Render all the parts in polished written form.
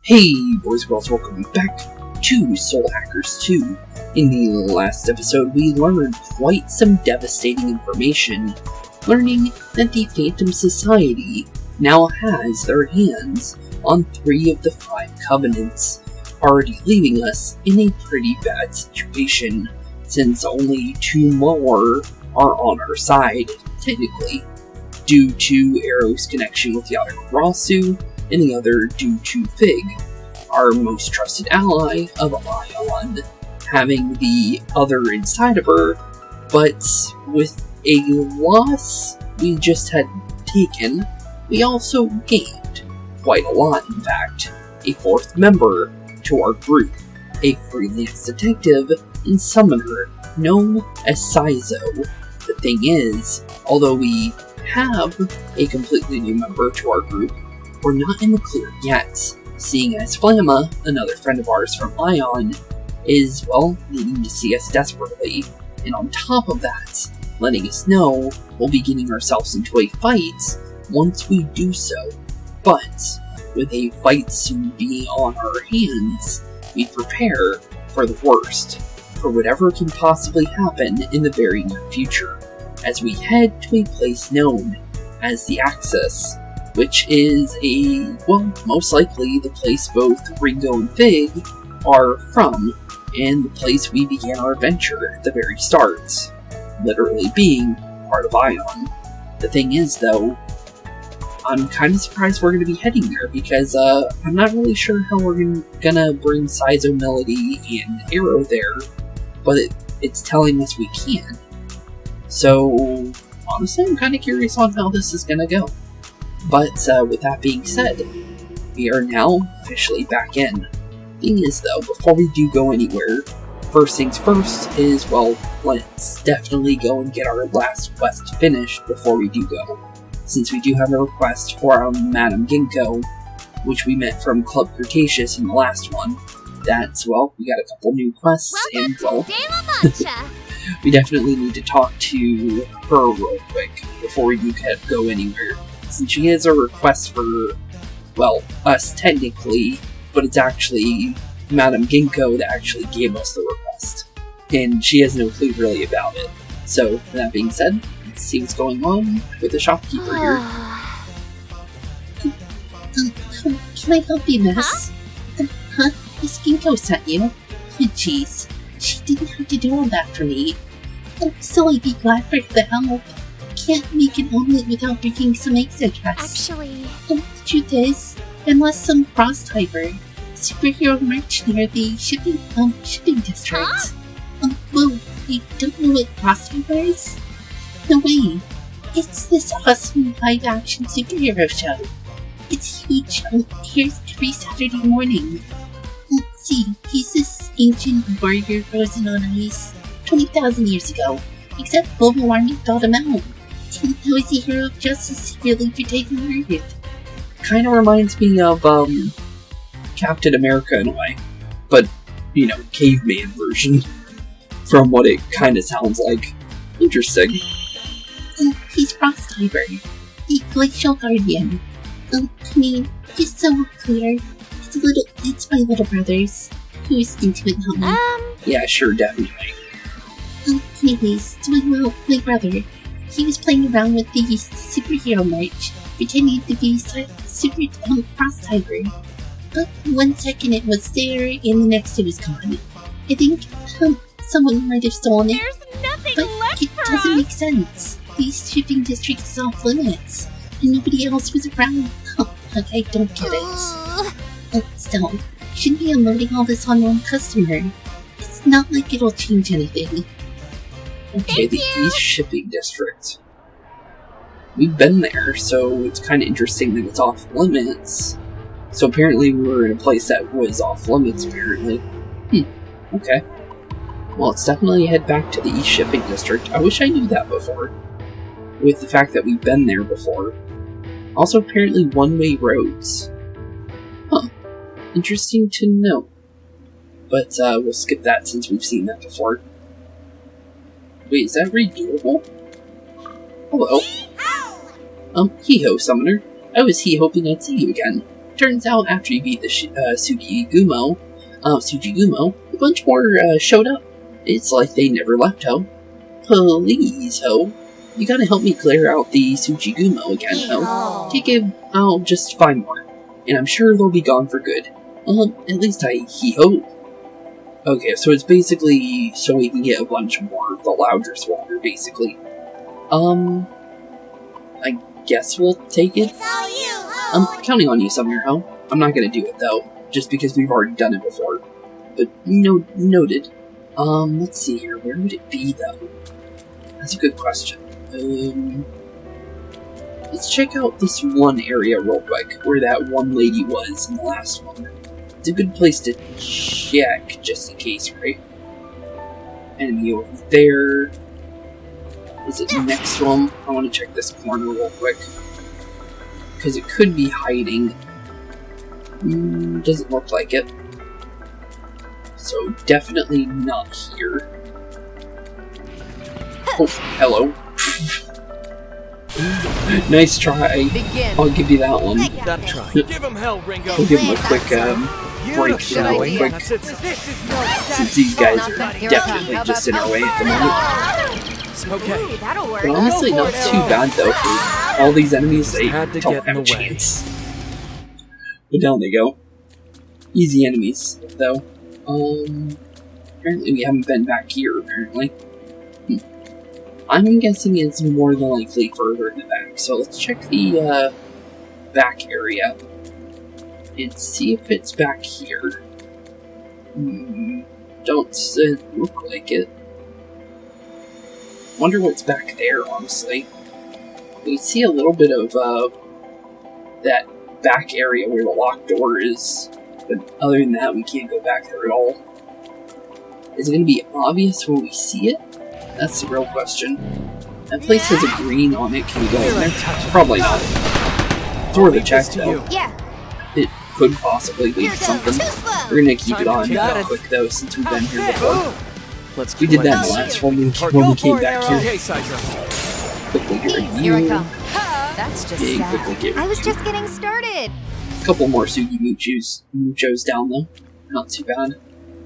Hey boys and girls, welcome back to Soul Hackers 2. In the last episode, we learned quite some devastating information, learning that the Phantom Society now has their hands on 3 of the 5 covenants, already leaving us in a pretty bad situation, since only 2 more are on our side, technically, due to Arrow's connection with Yatagarasu, and the other due to Fig, our most trusted ally of Aion, having the other inside of her, but with a loss we just had taken, we also gained quite a lot, in fact, a 4th member to our group, a freelance detective and summoner known as Saizo. The thing is, although we have a completely new member to our group, we're not in the clear yet, seeing as Flamma, another friend of ours from Aion, is, well, needing to see us desperately, and on top of that, letting us know we'll be getting ourselves into a fight once we do so. But, with a fight soon being on our hands, we prepare for the worst, for whatever can possibly happen in the very near future, as we head to a place known as the Axis, which is most likely the place both Ringo and Fig are from, and the place we began our adventure at the very start, literally being part of Aion. The thing is, though, I'm kind of surprised we're going to be heading there, because I'm not really sure how we're gonna bring Saizo, Melody, and Arrow there, but it's telling us we can. So, honestly, I'm kind of curious on how this is gonna go. But, with that being said, we are now officially back in. Thing is, though, before we do go anywhere, first things first is, well, let's definitely go and get our last quest finished before we do go. Since we do have a request for our Madame Ginkgo, which we met from Club Cretaceous in the last one, that's, well, we got a couple new quests, and, well, we definitely need to talk to her real quick before we do go anywhere. Since she has a request for, well, us technically, but it's actually Madame Ginkgo that actually gave us the request. And she has no clue really about it. So, that being said, let's see what's going on with the shopkeeper here. Can I help you, miss? Miss Ginkgo sent you? Jeez, she didn't have to do all that for me. Still, I'd be glad for the help. Can't make an omelet without breaking some eggs, I guess. Actually... the truth is, unless some cross-typer, superhero merch near the shipping district. Huh? Well, you don't know what cross-typer is? No way. It's this awesome live-action superhero show. It's huge, here's every Saturday morning. See, he's this ancient warrior frozen on ice 20,000 years ago, except global warming thawed him out. And now he's a hero of justice secretly protecting Earth. Kinda reminds me of, Captain America in a way. But, caveman version. From what it kinda sounds like. Interesting. He's Frost-typer, the glacial guardian. Just so we're clear, it's my little brother's, who's into it, not me. Yeah, sure, definitely. Anyways, my brother, he was playing around with the superhero merch, pretending to be super Frost-typer. But 1 second it was there, and the next it was gone. I think someone might have stolen it. There's nothing but left it for doesn't us. make sense. These shipping districts is off limits, and nobody else was around. I don't get it. Still, shouldn't be unloading all this on one customer. It's not like it'll change anything. Okay, the East Shipping District. We've been there, so it's kind of interesting that it's off limits. So apparently we were in a place that was off limits, apparently. Okay. Well, let's definitely head back to the East Shipping District. I wish I knew that before, with the fact that we've been there before. Also, apparently one-way roads. Huh. Interesting to know. But, we'll skip that since we've seen that before. Wait, is that redoable? Hello. Hee-ho, Summoner. I was hoping I'd see you again. Turns out after you beat the Sugigumo, a bunch more showed up. It's like they never left, ho. Please, ho. You gotta help me clear out the Sugigumo again, ho. I'll just find more. And I'm sure they'll be gone for good. At least he hope. Okay, so it's basically so we can get a bunch more of the louder swatter, basically. I guess we'll take it. I'm counting on you, Sumner, ho. I'm not gonna do it, though, just because we've already done it before. But, noted. Let's see here, where would it be, though? That's a good question. Let's check out this one area real quick, where that one lady was in the last one. It's a good place to check, just in case, right? Enemy over there. Is it next one? I want to check this corner real quick. Because it could be hiding. Doesn't look like it. So definitely not here. Oh, hello. Nice try. I'll give you that one. Give him hell, Ringo. We'll give him a quick break here real quick. Since these guys are definitely just in our way at the moment. Okay. But honestly, not too bad though for all these enemies. They don't have a chance. But down they go. Easy enemies, though. Apparently we haven't been back here, apparently. I'm guessing it's more than likely further in the back, so let's check the, back area. And see if it's back here. Don't look like it. Wonder what's back there, honestly. We see a little bit of, that back area where the locked door is, but other than that, we can't go back there at all. Is it going to be obvious when we see it? That's the real question. That place has a green on it. Can we go in there? Probably not. It's worth a check, though. It could possibly lead to something. We're going to keep it on real quick, though, since we've been here before. We did that in the last one when we came back here. Quickly get rid of you. That's just sad. I was just getting started. A couple more Muchos down, though. Not too bad.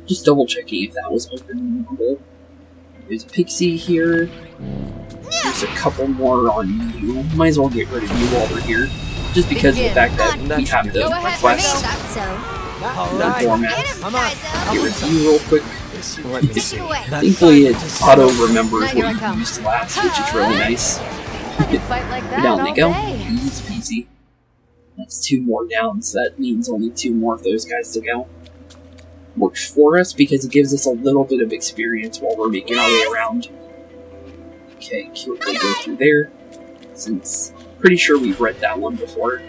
Just double checking if that was open. There's a pixie here. There's a couple more on you. Might as well get rid of you while we're here. Just because of the fact that we have the request. The doormat. Get rid of you real quick. Thankfully it auto-remembers what you used last, which is really nice. Down they go. Easy peasy. That's 2 more down, so that means only 2 more of those guys to go. Works for us because it gives us a little bit of experience while we're making our way around. Okay, quickly go through there, since pretty sure we've read that one before.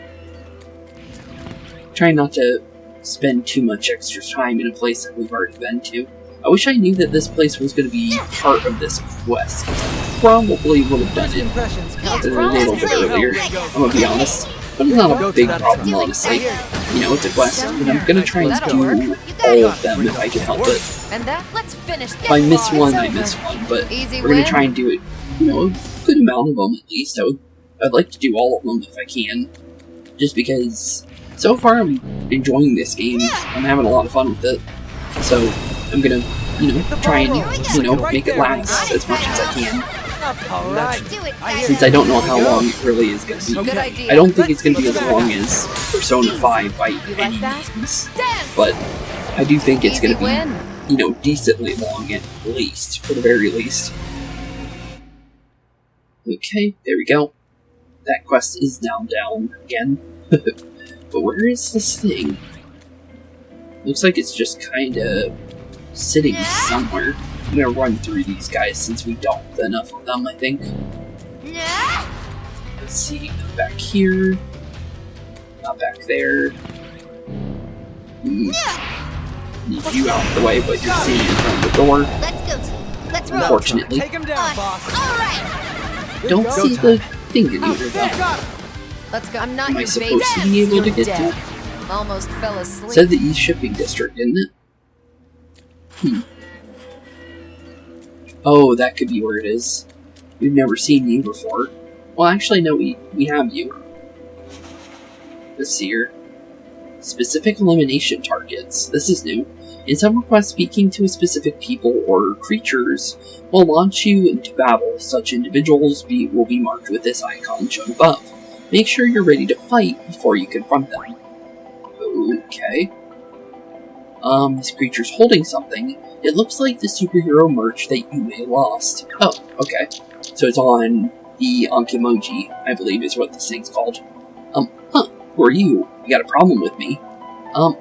Trying not to spend too much extra time in a place that we've already been to. I wish I knew that this place was going to be part of this quest. Probably would have done it a little bit earlier, I'm going to be honest. But it's not a big problem, honestly. You know, it's a quest, and I'm going to try and do all of them if I can help it. If I miss one, I miss one, but we're going to try and do it, you know, a good amount of them at least. I'd like to do all of them if I can. Just because, so far I'm enjoying this game. I'm having a lot of fun with it. So, I'm going to, you know, try and, you know, make it last as much as I can. Since I don't know how long it really is going to be. I don't think it's going to be as long as Persona 5 by any means. But I do think it's going to be, you know, decently long at least, for the very least. Okay, there we go. That quest is now down again. But where is this thing? Looks like it's just kinda sitting somewhere. I'm gonna run through these guys since we don't have enough of them, I think. Let's see, not back here. Not back there. Need you out of the way, but you're sitting in front of the door. Unfortunately. Don't see the thing anywhere though. Let's go. I'm not Am I supposed to be able to get to it? Almost fell asleep. Said the East Shipping District, didn't it? Oh, that could be where it is. We've never seen you before. Well, actually, no, we have you. Let's see here. Specific elimination targets. This is new. In some requests, speaking to a specific people or creatures will launch you into battle. Such individuals will be marked with this icon shown above. Make sure you're ready to fight before you confront them. Okay. This creature's holding something. It looks like the superhero merch that you may have lost. Oh, okay. So it's on the Anki-emoji, I believe is what this thing's called. Who are you? You got a problem with me?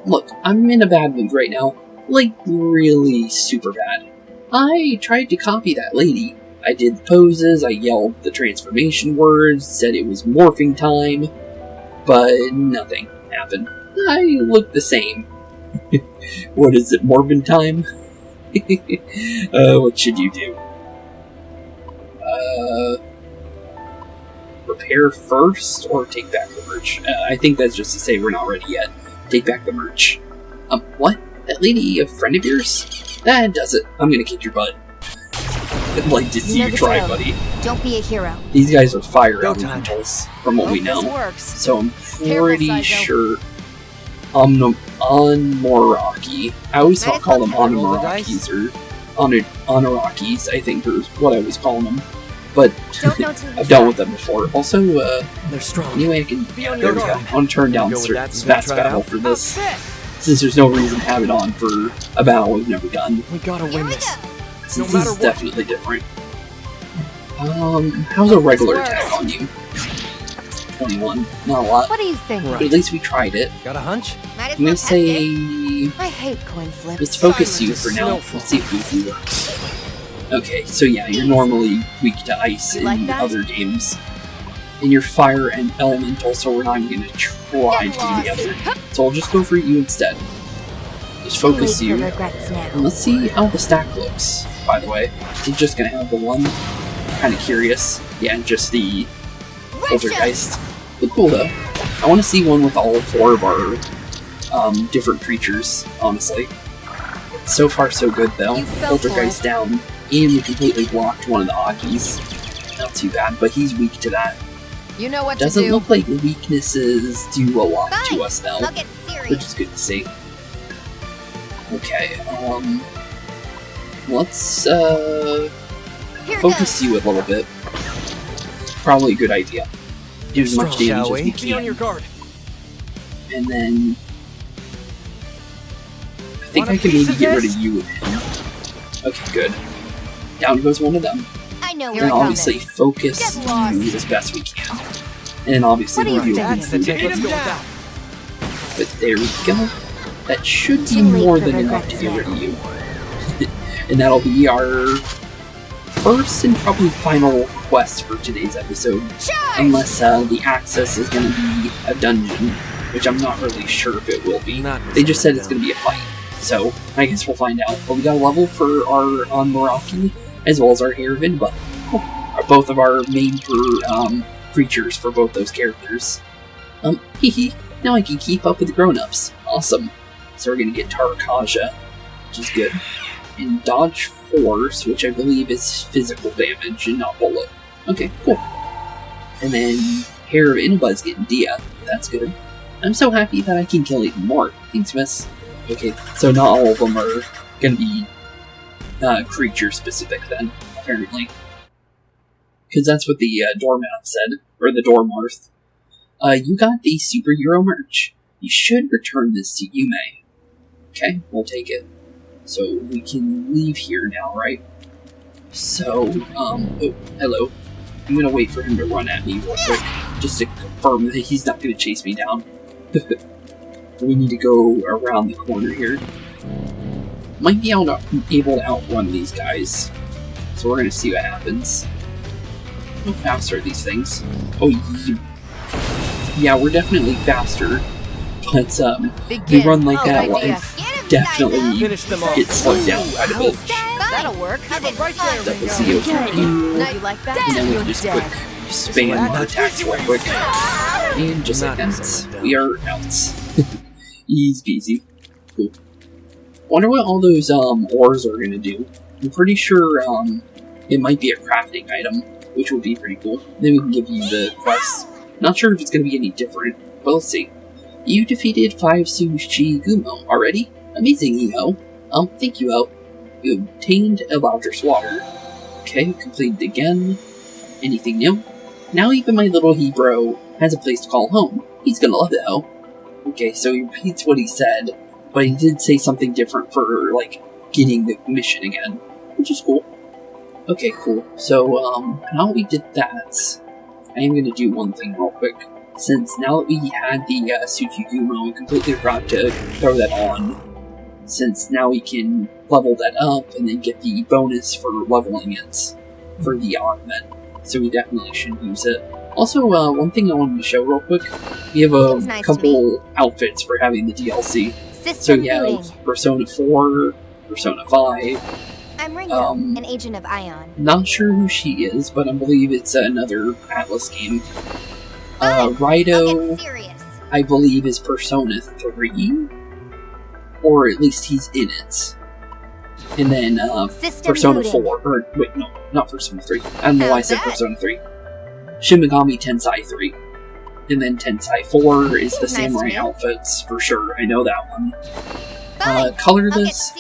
Look, I'm in a bad mood right now. Like, really super bad. I tried to copy that lady. I did the poses, I yelled the transformation words, said it was morphing time, but nothing happened. I look the same. What is it, Morbin time? What should you do? Repair first, or take back the merch? I think that's just to say we're not ready yet. Take back the merch. What? That lady a friend of yours? That does it. I'm gonna kick your butt. I'd like to see you try, buddy. Don't be a hero. These guys are fire elementals, from what we know. Works. So I'm pretty sure Onmoraki. I always call them Onomorakis or Onorakis, I think is what I was calling them. But I've dealt with them before. Also, they're strong. Anyway, I can. Yeah, there we go. I want to turn down Fast Battle for this, since there's no reason to have it on for a battle we've never done. We gotta win this. Since this is definitely different. How's a regular attack on you? 21. Not a lot. What do you think? But at least we tried it. Got a hunch? I'm gonna say... I hate coin flips. Let's focus you for now. Let's see if we can work. Okay, so yeah, you're normally weak to ice in other games. And you're fire and elemental, so we're not even gonna try to do the other. So I'll just go for you instead. Just focus you. And let's see how the stack looks, by the way. Is it just gonna have the one? Kinda curious. Yeah, just the poltergeist. Look cool though. I want to see one with all four of our different creatures, honestly. So far so good though. Poltergeist down. And we completely blocked one of the Akis. Not too bad, but he's weak to that. You know what Doesn't to do. look like weaknesses do a lot to us though. Which is good to see. Okay, let's focus you a little bit. Probably a good idea. Do as much damage as we Be on your can. guard. And then I think I can maybe get rid of you and him. Okay, good. Down goes one of them. I know And obviously focus you as best we can. And obviously What are you review thinking? Let's go with that. But there we go. That should be more than enough to get rid of you. And that'll be our first and probably final quest for today's episode. Unless the access is going to be a dungeon, which I'm not really sure if it will be. They just said it's going to be a fight. So, I guess we'll find out. But we got a level for our Onmoraki, as well as our Hair of Inba. Are both of our main creatures for both those characters. Hehe, now I can keep up with the grown-ups. Awesome. So we're gonna get Tarakaja, which is good. And Dodge Force, which I believe is physical damage and not bullet. Okay, cool. And then Hair of Inaba's getting Dia. That's good. I'm so happy that I can kill even more. Thanks, miss. Okay, so not all of them are gonna be creature-specific then, apparently. Because that's what the doormat said, or the Dormarth. You got the superhero merch. You should return this to Yume. Okay, we'll take it. So we can leave here now, right? So, oh, hello. I'm gonna wait for him to run at me real quick, just to confirm that he's not gonna chase me down. We need to go around the corner here. Might be able to outrun these guys. So we're gonna see what happens. How fast are these things? Oh, yeah, we're definitely faster. But, we run like that one. Definitely get slowed down quite a bit. That'll work. Double Z over you. Now you like that? And then we can just quick spam attacks real quick. And just like that, we are out. Easy peasy. Cool. Wonder what all those ores are gonna do. I'm pretty sure it might be a crafting item, which would be pretty cool. Then we can give you the quest. Not sure if it's gonna be any different, but let's see. You defeated 5 Sushi Gumo already? Amazing, Iho. Thank you, O. You obtained a Eldritch Water. Okay, completed again. Anything new? Now even my little Hebrew has a place to call home. He's gonna love it, O. Okay, so he repeats what he said, but he did say something different for, like, getting the mission again, which is cool. Okay, cool. So, now we did that, I am gonna do one thing real quick. Since now that we had the Tsuchigumo, we completely forgot to throw that on. Since now we can level that up and then get the bonus for leveling it for the augment. So we definitely should use it. Also, one thing I wanted to show real quick. We have a couple outfits for having the DLC. So you have Persona 4, Persona 5. I'm Ringo, an agent of Aion. Not sure who she is, but I believe it's another Atlas game. Rido, I believe, is Persona 3. Or at least he's in it. And then, Persona 4. Or, wait, no, not Persona 3. I don't know why I said Persona 3. Shin Megami Tensei 3. And then Tensei 4 is the samurai outfits, for sure. I know that one. Colorless.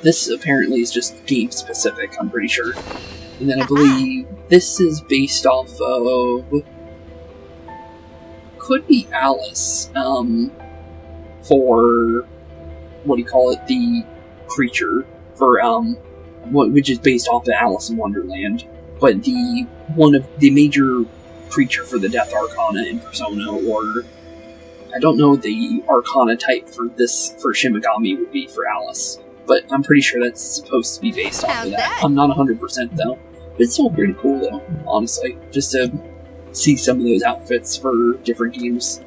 This apparently is just game specific, I'm pretty sure. And then I believe this is based off of... Could be Alice, for... What do you call it? The creature. For, which is based off of Alice in Wonderland. But one of the major creature for the Death Arcana in Persona, or... I don't know what the Arcana type for Shin Megami would be for Alice. But I'm pretty sure that's supposed to be based off of that. I'm not 100% though. But it's still pretty cool though, honestly. Just to see some of those outfits for different games.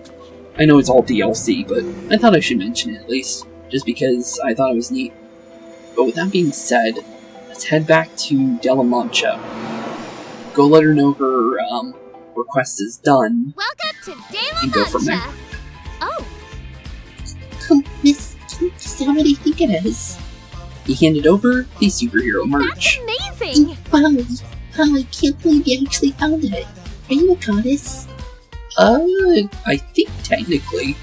I know it's all DLC, but I thought I should mention it at least. Just because I thought it was neat. But with that being said, let's head back to Della Mancha. Go let her know her request is done. Welcome to Della and go from there. Oh, Miss, is that what I think it is? He handed over the superhero merch. That's amazing! Wow, I can't believe you actually found it. Are you a goddess? I think technically.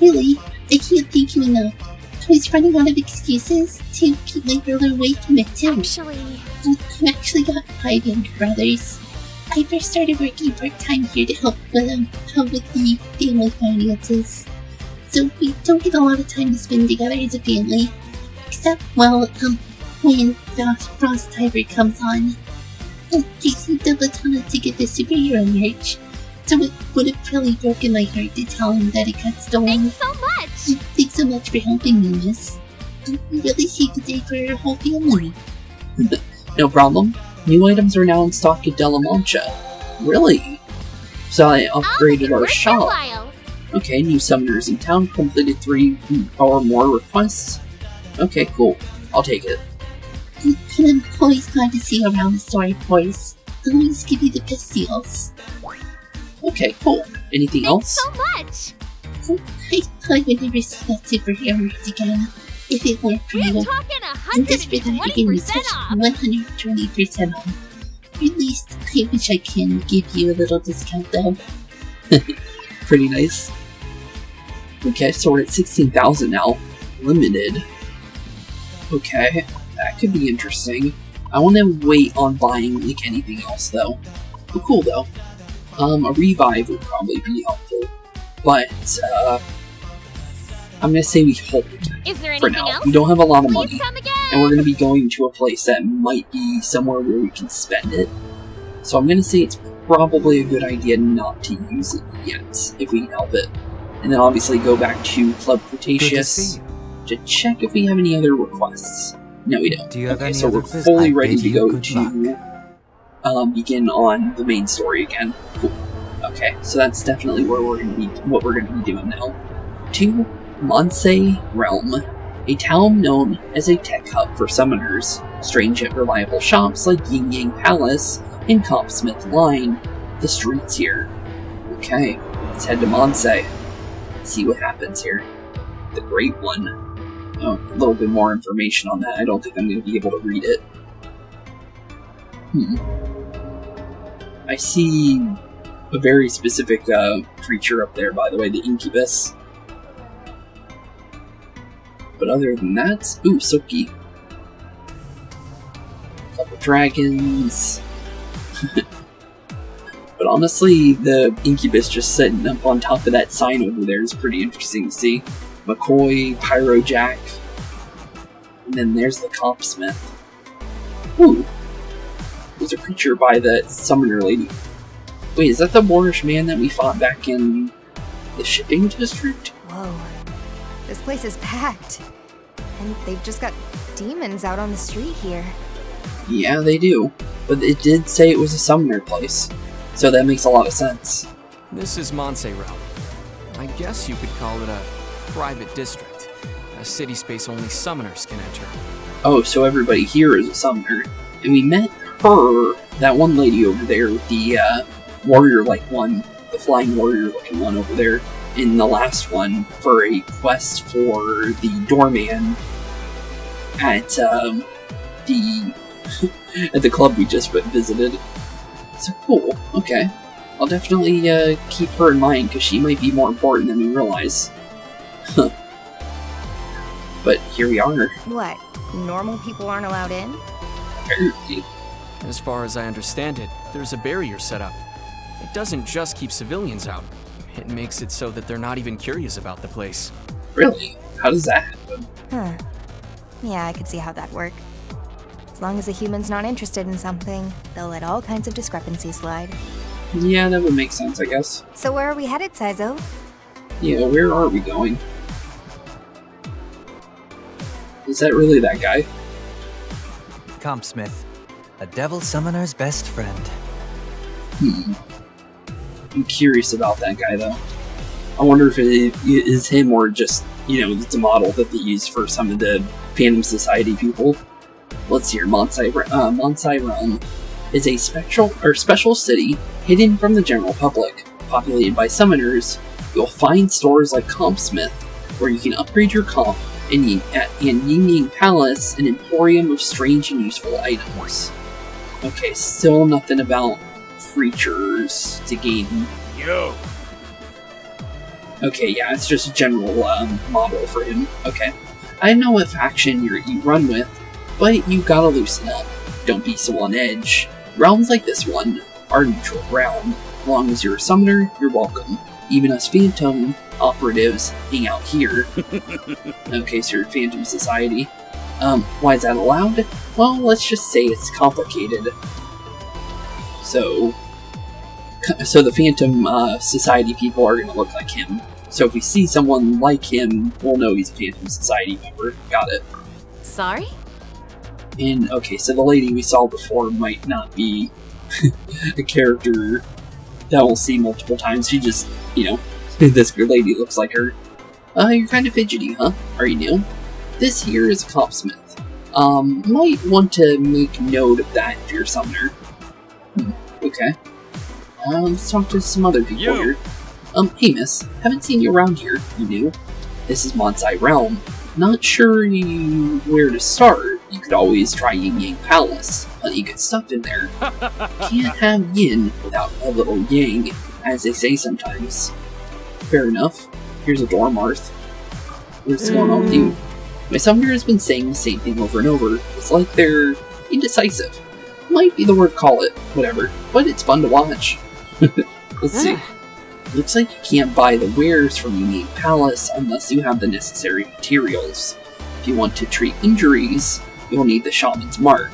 Really? I can't thank you enough. I was running out of excuses to keep my brother away from it too. I've actually got 5 younger brothers. I first started working part-time here to help with the family finances. So we don't get a lot of time to spend together as a family. Except, well, when Frost Tiger comes on. They seemed to Latana to get the superhero merch. So it would have really broken my heart to tell him that it got stolen. Thanks so much! Thanks so much for helping me, miss. We really saved the day for our whole family. No problem. New items are now in stock at Della Mancha. Really? So I upgraded our shop. Okay, new summoners in town completed 3 or more requests. Okay, cool. I'll take it. And I'm always glad to see you around the store, of course. I always give you the best deals. Okay, cool. Anything else? Thanks so much! I thought I would never see that superhero merch again. If it weren't for you. We're talking And just for that, you gave me such 120% off! 120% off. At least, I wish I can give you a little discount, though. Pretty nice. Okay, so we're at 16,000 now. Limited. Okay, that could be interesting. I want to wait on buying, like, anything else, though. But cool, though. A revive would probably be helpful. But, I'm gonna say we hold Is there for anything now. else? We don't have a lot of money. Please come again! And we're gonna be going to a place that might be somewhere where we can spend it. So I'm gonna say it's probably a good idea not to use it yet, if we can help it. And then obviously go back to Club Cretaceous to check if we have any other requests. No, we don't. Okay, so we're fully ready to go to begin on the main story again. Cool. Okay, so that's definitely where we're gonna be, what we're gonna be doing now. To Monsei Realm, a town known as a tech hub for summoners. Strange yet reliable shops like Yin Yang Palace and Copsmith Line the streets here. Okay, let's head to Monsei. Let's see what happens here. The Great One. Oh, a little bit more information on that. I don't think I'm going to be able to read it. I see a very specific creature up there, by the way, the incubus. But other than that, ooh, Silky. Couple dragons. But honestly, the incubus just sitting up on top of that sign over there is pretty interesting to see. McCoy, Pyrojack, and then there's the copsmith. Ooh, there's a creature by the summoner lady. Wait, is that the Moorish man that we fought back in the shipping district? Whoa, this place is packed. And they've just got demons out on the street here. Yeah, they do. But it did say it was a summoner place, so that makes a lot of sense. This is Montserrat. I guess you could call it a private district. A city space only summoners can enter. Oh, so everybody here is a summoner. And we met her, that one lady over there with the warrior-like one, the flying warrior-looking one over there, in the last one for a quest for the doorman at at the club we just visited. So cool, okay. I'll definitely keep her in mind, because she might be more important than we realize. Huh. But here we are. What? Normal people aren't allowed in? Apparently. As far as I understand it, there's a barrier set up. It doesn't just keep civilians out. It makes it so that they're not even curious about the place. Really? How does that happen? Huh. Yeah, I could see how that'd work. As long as a human's not interested in something, they'll let all kinds of discrepancies slide. Yeah, that would make sense, I guess. So where are we headed, Saizo? Yeah, where are we going? Is that really that guy? Compsmith, a devil summoner's best friend. I'm curious about that guy, though. I wonder if it is him or just, it's a model that they use for some of the Phantom Society people. Let's see here, Monsai Realm is a special city hidden from the general public. Populated by summoners, you'll find stores like Compsmith, where you can upgrade your comp, and Ying Palace, an emporium of strange and useful items. Okay, still nothing about creatures to gain. Yo! Okay, yeah, it's just a general model for him. Okay. I know what faction you run with, but you gotta loosen up. Don't be so on edge. Realms like this one are neutral ground. As long as you're a summoner, you're welcome. Even us Phantom operatives hang out here. Okay, so you're Phantom Society. Why is that allowed? Well, let's just say it's complicated. So the Phantom Society people are gonna look like him. So if we see someone like him, we'll know he's a Phantom Society member. Got it. Sorry? And, okay, so the lady we saw before might not be a character that we'll see multiple times. She just, this lady looks like her. You're kind of fidgety, huh? Are you new? This here is a copsmith. Might want to make note of that if you're a summoner. Okay. Let's talk to some other people here. Hey miss, haven't seen you around here. You new? This is Monsai Realm. Not sure where to start. You could always try Yin Yang Palace. Plenty good stuff in there. Can't have yin without a little yang, as they say sometimes. Fair enough. Here's a Dormarth. What's going on with you? My summoner has been saying the same thing over and over. It's like they're indecisive. Might be the word call it, whatever. But it's fun to watch. Let's see. Looks like you can't buy the wares from Yin Yang Palace unless you have the necessary materials. If you want to treat injuries, you'll need the Shaman's Mark.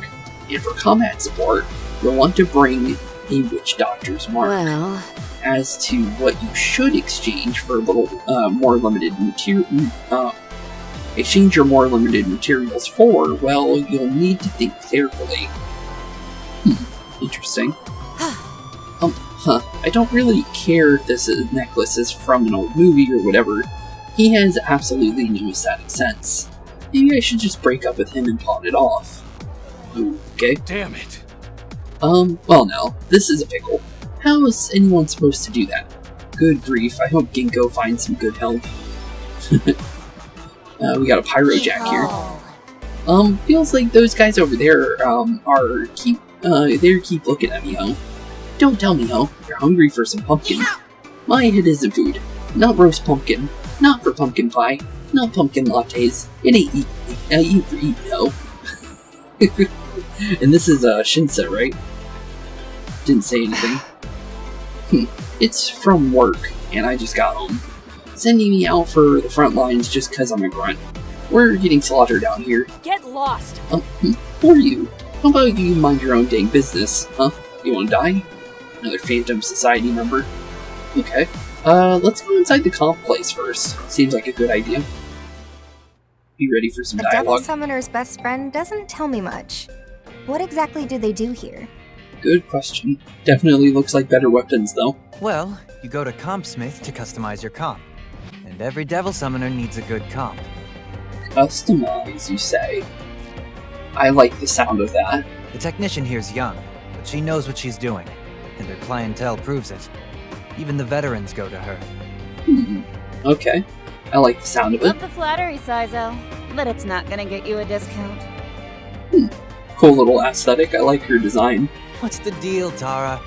And for combat support, you'll want to bring a Witch Doctor's Mark. Well, as to what you should exchange for a little more limited exchange your more limited materials for, well, you'll need to think carefully. Interesting. I don't really care if this necklace is from an old movie or whatever. He has absolutely no aesthetic sense. Maybe I should just break up with him and pawn it off. Okay. Damn it. Well now, this is a pickle. How is anyone supposed to do that? Good grief, I hope Ginkgo finds some good help. We got a Pyrojack here. Feels like those guys over there, keep looking at me, ho. Don't tell me, ho. You're hungry for some pumpkin. My hit isn't food. Not roast pumpkin. Not for pumpkin pie. Not pumpkin lattes. It ain't eat for eat, no. And this is Shinsa, right? Didn't say anything. It's from work, and I just got home. Sending me out for the front lines just cause I'm a grunt. We're getting slaughtered down here. Get lost. Who are you? How about you mind your own dang business, huh? You wanna die? Another Phantom Society member. Okay. Let's go inside the comp place first. Seems like a good idea. Be ready for some The Devil dialogue. Summoner's best friend doesn't tell me much. What exactly do they do here? Good question. Definitely looks like better weapons, though. Well, you go to Compsmith to customize your comp. And every Devil Summoner needs a good comp. Customize, you say? I like the sound of that. The technician here's young, but she knows what she's doing. And her clientele proves it. Even the veterans go to her. Okay. I like the sound of it. Love the flattery, Sizo, but it's not gonna get you a discount. Cool little aesthetic. I like her design. What's the deal, Tara?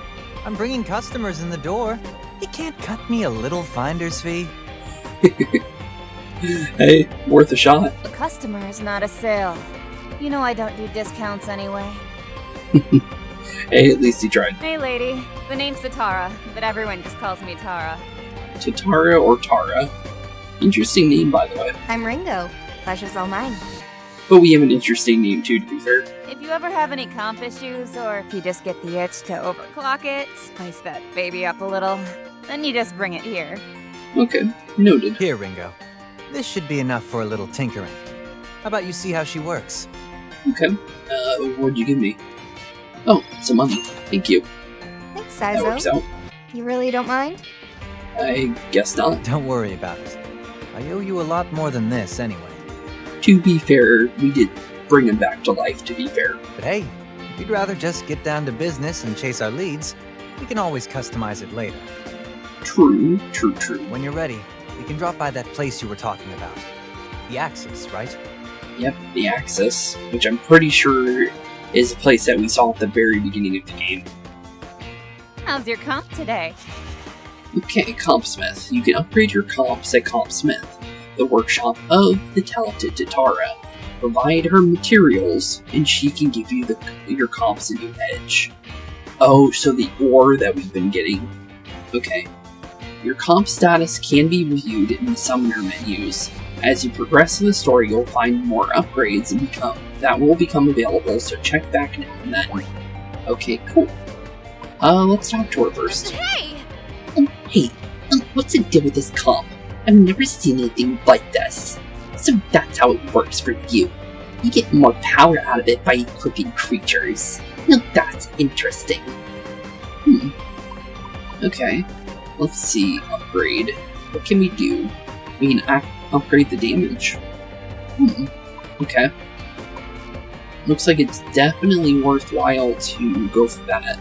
I'm bringing customers in the door. You can't cut me a little finder's fee. Hey, worth a shot. A customer is not a sale. You know I don't do discounts anyway. Hey, at least he tried. Hey lady, the name's Satara, but everyone just calls me Tara. Tatara or Tara? Interesting name, by the way. I'm Ringo. Pleasure's all mine. But we have an interesting name, too, to be fair. If you ever have any comp issues, or if you just get the itch to overclock it, spice that baby up a little, then you just bring it here. Okay, noted. Here, Ringo. This should be enough for a little tinkering. How about you see how she works? Okay. What'd you give me? Oh, some money. Thank you. Thanks, That works Sizo. out. You really don't mind? I guess not. Don't worry about it. I owe you a lot more than this, anyway. To be fair, we did bring him back to life, to be fair. But hey, if you'd rather just get down to business and chase our leads, we can always customize it later. True. When you're ready, we can drop by that place you were talking about. The Axis, right? Yep, the Axis, which I'm pretty sure is a place that we saw at the very beginning of the game. How's your comp today? Okay, Compsmith. You can upgrade your comps at Compsmith, the workshop of the talented Tatara. Provide her materials, and she can give you your comps a new edge. Oh, so the ore that we've been getting. Okay. Your comp status can be reviewed in the summoner menus. As you progress in the story, you'll find more upgrades that will become available, so check back now and then. Okay, cool. Let's talk to her first. Hey! Hey, what's the deal with this comp? I've never seen anything like this. So that's how it works for you. You get more power out of it by equipping creatures. Now that's interesting. Okay. Let's see. Upgrade. What can we do? We can upgrade the damage. Okay. Looks like it's definitely worthwhile to go for that.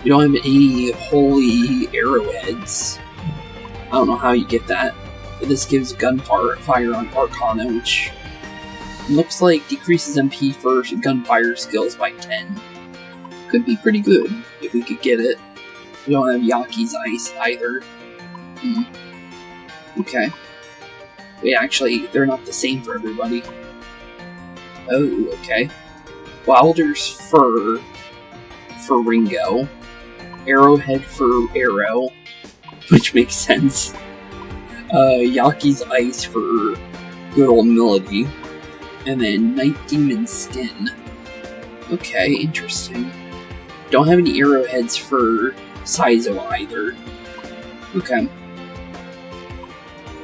We don't have any holy arrowheads. I don't know how you get that. But this gives gunfire on Arcana, which looks like decreases MP for gunfire skills by 10. Could be pretty good if we could get it. We don't have Yaki's Ice either. Okay. Wait, actually, they're not the same for everybody. Oh, okay. Wilder's Fur for Ringo. Arrowhead for Arrow, which makes sense. Yaki's Ice for good old Melody. And then Night Demon Skin. Okay, interesting. Don't have any arrowheads for Sizo either. Okay.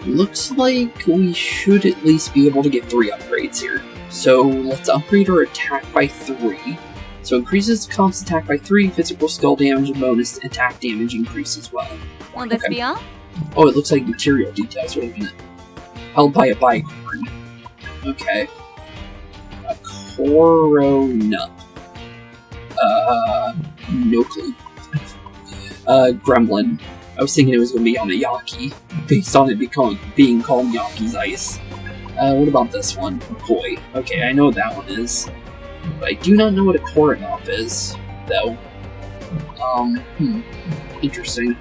Looks like we should at least be able to get 3 upgrades here. So let's upgrade our attack by 3. So increases the comp's attack by 3, physical skill damage and bonus attack damage increase as well. Will this be all? Oh, it looks like material details. Wait a minute. Held by a bicorn. Okay. A Coronup. No clue. Gremlin. I was thinking it was going to be on a Yaki, based on it being called Yaki's Ice. What about this one? McCoy. Okay, I know what that one is. But I do not know what a Coronup is, though. Interesting.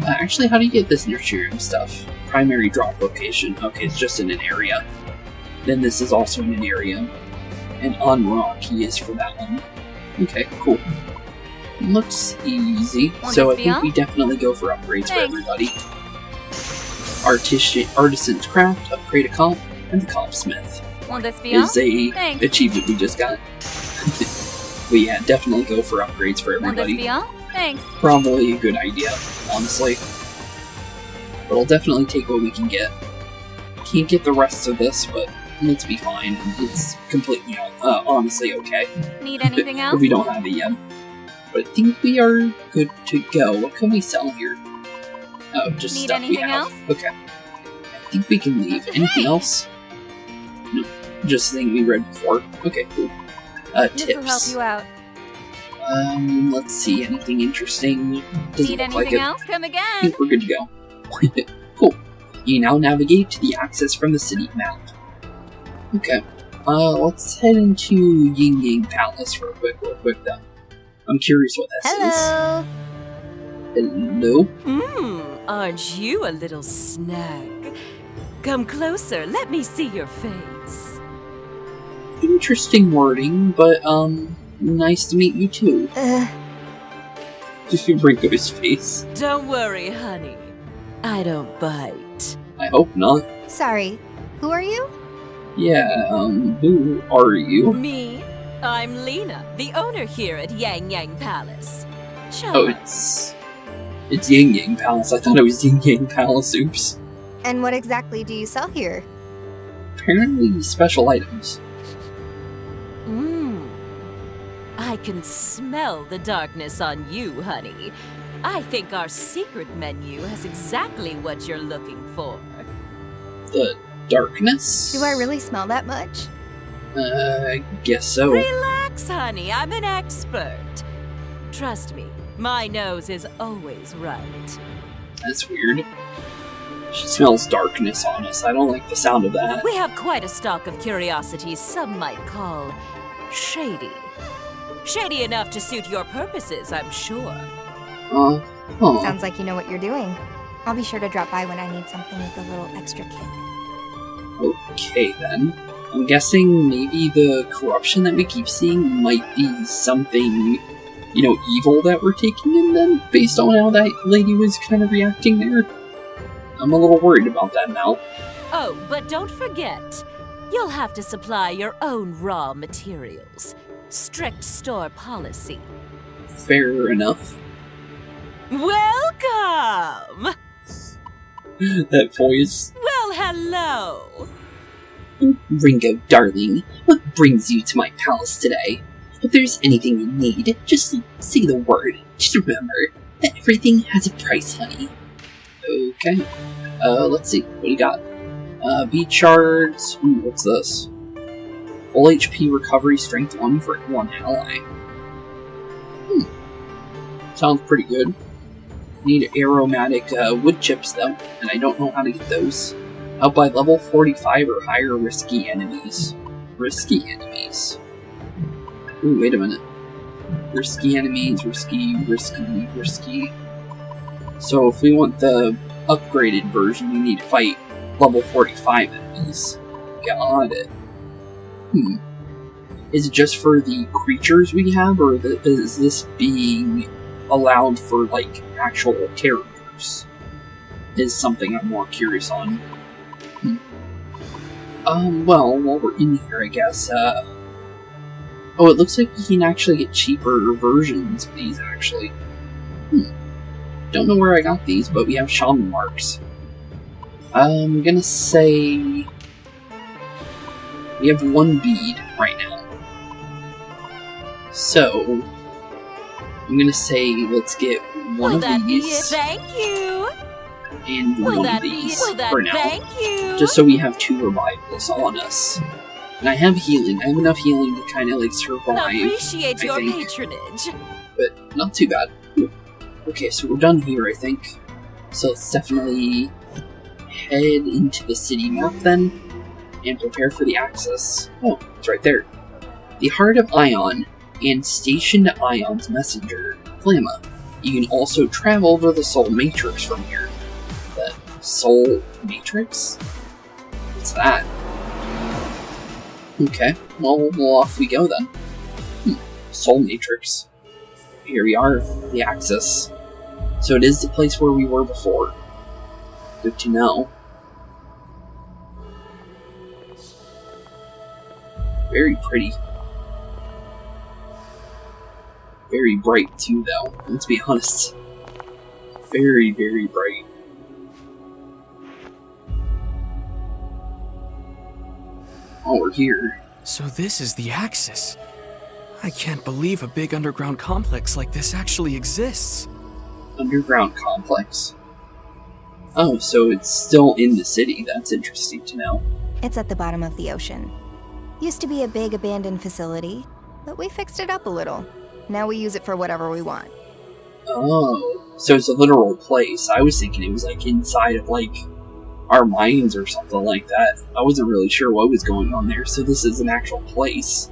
Actually, how do you get this nurturing stuff? Primary drop location. Okay, it's just in an area. Then this is also in an area. And unrock he is for that one. Okay, cool. Looks easy. So I think we definitely go for upgrades for everybody. Artisan's Craft, upgrade a comp, and the Compsmith. Is a achievement we just got. But yeah, definitely go for upgrades for everybody. Thanks. Probably a good idea, honestly. But I'll definitely take what we can get. Can't get the rest of this, but let's be fine. It's completely, honestly okay. Need anything else? We don't have it yet. But I think we are good to go. What can we sell here? Oh, just Need stuff we anything have. else? Okay. I think we can leave. Anything else? No. Just the thing we read before. Okay, cool. This'll Tips. help you out. Let's see. Anything interesting? Doesn't Need look like anything it. else? Come I again. think we're good to go. Cool. You now navigate to the access from the city map. Okay. Let's head into Yin Yang Palace real quick though. I'm curious what this Hello. is. Hello? Aren't you a little snag? Come closer, let me see your face. Interesting wording, but, nice to meet you too. Ringo's face. Don't worry, honey. I don't bite. I hope not. Sorry, who are you? Yeah, who are you? Me? I'm Lena, the owner here at Yang Yang Palace. Oh, it's Yang Yang Palace. I thought it was Yin Yang Palace. Oops. And what exactly do you sell here? Apparently special items. I can smell the darkness on you, honey. I think our secret menu has exactly what you're looking for. The darkness? Do I really smell that much? I guess so. Relax, honey, I'm an expert. Trust me, my nose is always right. That's weird. She smells darkness on us. I don't like the sound of that. We have quite a stock of curiosities some might call shady. Shady enough to suit your purposes, I'm sure. Sounds like you know what you're doing. I'll be sure to drop by when I need something with a little extra kick. Okay, then. I'm guessing maybe the corruption that we keep seeing might be something, evil that we're taking in then, based on how that lady was kind of reacting there. I'm a little worried about that now. Oh, but don't forget, you'll have to supply your own raw materials. Strict store policy. Fair enough. Welcome! That voice. Well, hello! Ringo, darling, what brings you to my palace today? If there's anything you need, just say the word. Just remember that everything has a price, honey. Okay. Let's see. What do you got? Beat shards. Ooh, what's this? Full HP recovery, strength 1 for 1 ally. Sounds pretty good. Need aromatic wood chips though, and I don't know how to get those. Out by level 45 or higher risky enemies. Risky enemies. Ooh, wait a minute. Risky enemies, risky. So if we want the upgraded version, we need to fight level 45 enemies. Got it. Is it just for the creatures we have, or is this being allowed for, like, actual characters? Is something I'm more curious on. Well, while we're in here, I guess, oh, it looks like we can actually get cheaper versions of these, actually. Don't know where I got these, but we have shaman marks. I'm gonna say we have 1 bead right now. So, I'm gonna say let's get one of these. Thank you! And one of these for now. Thank you! Just so we have 2 revivals on us. And I have healing. I have enough healing to kind of, like, survive, Appreciate your I think. patronage. But not too bad. Okay, so we're done here, I think. So let's definitely head into the city map then, and prepare for the access. Oh, it's right there. The Heart of Aion, and stationed Aion's messenger, Flamma. You can also travel to the Soul Matrix from here. The Soul Matrix? What's that? Okay, well, off we go then. Soul Matrix. Here we are, the Axis. So it is the place where we were before. Good to know. Very pretty. Very bright too, though. Let's be honest. Very, very bright. Oh, we're here. So this is the Axis. I can't believe a big underground complex like this actually exists. Underground complex? Oh, so it's still in the city. That's interesting to know. It's at the bottom of the ocean. Used to be a big abandoned facility, but we fixed it up a little. Now we use it for whatever we want. Oh, so it's a literal place. I was thinking it was like inside of like our minds or something like that. I wasn't really sure what was going on there, so this is an actual place.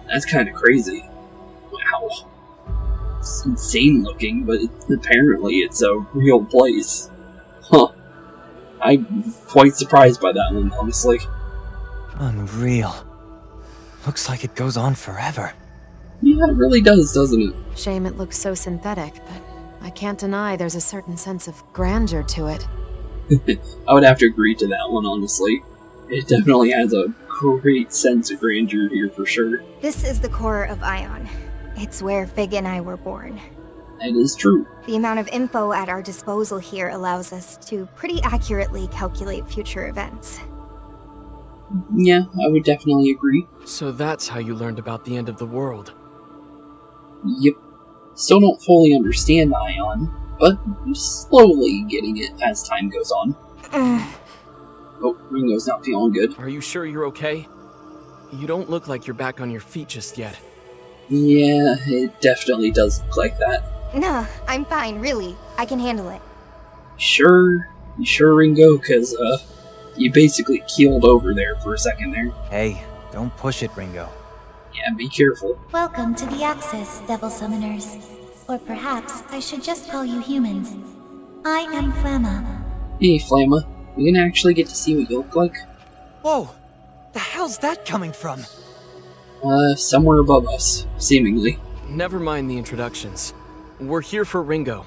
That's kind of crazy. Wow. It's insane looking, but apparently it's a real place. Huh. I'm quite surprised by that one, honestly. Unreal. Looks like it goes on forever. Yeah, it really does, doesn't it? Shame it looks so synthetic, but I can't deny there's a certain sense of grandeur to it. I would have to agree to that one, honestly. It definitely has a great sense of grandeur here for sure. This is the core of Aion. It's where Fig and I were born. That is true. The amount of info at our disposal here allows us to pretty accurately calculate future events. Yeah, I would definitely agree. So that's how you learned about the end of the world. Yep. Still don't fully understand Aion, but I'm slowly getting it as time goes on. Oh, Ringo's not feeling good. Are you sure you're okay? You don't look like you're back on your feet just yet. Yeah, it definitely does look like that. Nah, I'm fine, really. I can handle it. Sure? You sure, Ringo? Because, you basically keeled over there for a second there. Hey, don't push it, Ringo. Yeah, be careful. Welcome to the Axis, Devil Summoners. Or perhaps I should just call you humans. I am Flamma. Hey, Flamma. We gonna actually get to see what you look like? Whoa! The hell's that coming from? Somewhere above us, seemingly. Never mind the introductions. We're here for Ringo.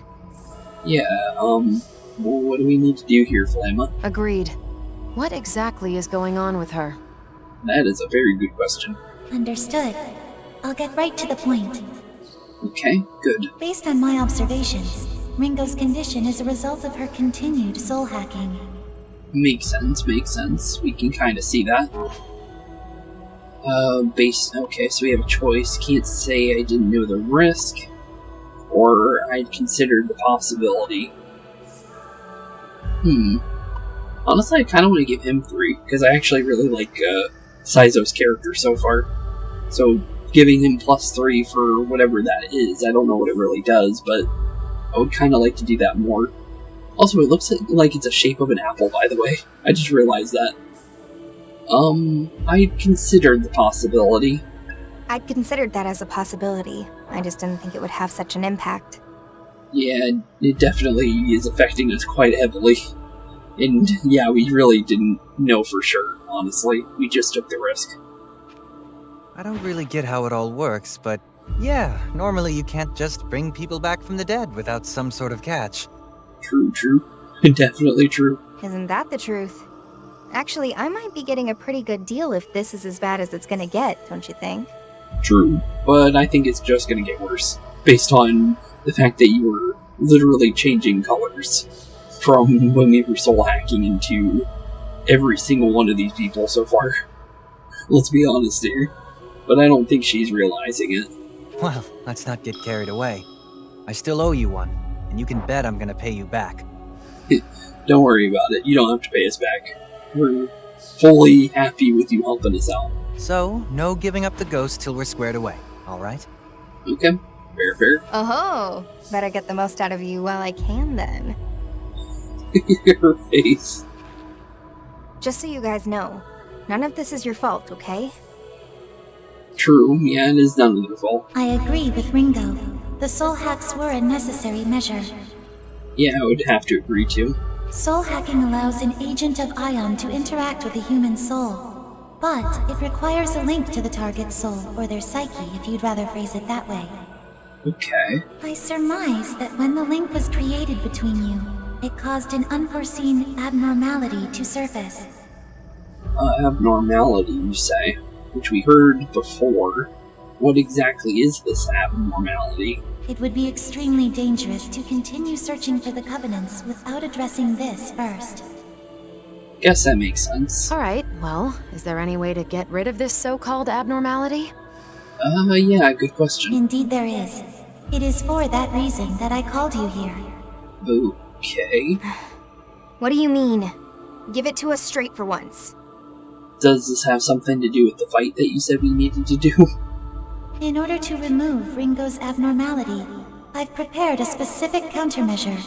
Yeah, what do we need to do here, Flamma? Agreed. What exactly is going on with her? That is a very good question. Understood. I'll get right to the point. Okay, good. Based on my observations, Ringo's condition is a result of her continued soul hacking. Makes sense. We can kind of see that. Okay, so we have a choice. Can't say I didn't know the risk, or I'd considered the possibility. Honestly, I kind of want to give him 3, because I actually really like, Saizo's character so far. So, giving him +3 for whatever that is, I don't know what it really does, but I would kind of like to do that more. Also, it looks like it's a shape of an apple, by the way. I just realized that. I'd considered the possibility. I'd considered that as a possibility. I just didn't think it would have such an impact. Yeah, it definitely is affecting us quite heavily. And yeah, we really didn't know for sure, honestly. We just took the risk. I don't really get how it all works, but yeah, normally you can't just bring people back from the dead without some sort of catch. True. Definitely true. Isn't that the truth? Actually, I might be getting a pretty good deal if this is as bad as it's gonna get, don't you think? True, but I think it's just gonna get worse, based on the fact that you were literally changing colors from when we were soul hacking into every single one of these people so far. Let's be honest here. But I don't think she's realizing it. Well, let's not get carried away. I still owe you one, and you can bet I'm gonna pay you back. Don't worry about it. You don't have to pay us back. We're fully happy with you helping us out. So, no giving up the ghost till we're squared away, alright? Okay. Fair. Oh, better get the most out of you while I can then. Your face. Just so you guys know, none of this is your fault, okay? True, yeah, it is none of their fault. I agree with Ringo. the soul hacks were a necessary measure. Yeah, I would have to agree to. Soul hacking allows an agent of Aion to interact with a human soul, but it requires a link to the target's soul or their psyche, if you'd rather phrase it that way. Okay. I surmise that when the link was created between you, it caused an unforeseen abnormality to surface. Abnormality, you say, which we heard before. What exactly is this abnormality? It would be extremely dangerous to continue searching for the Covenants without addressing this first. Guess that makes sense. Alright, well, is there any way to get rid of this so-called abnormality? Yeah, good question. Indeed there is. It is for that reason that I called you here. Okay. What do you mean? Give it to us straight for once. Does this have something to do with the fight that you said we needed to do? In order to remove Ringo's abnormality, I've prepared a specific countermeasure.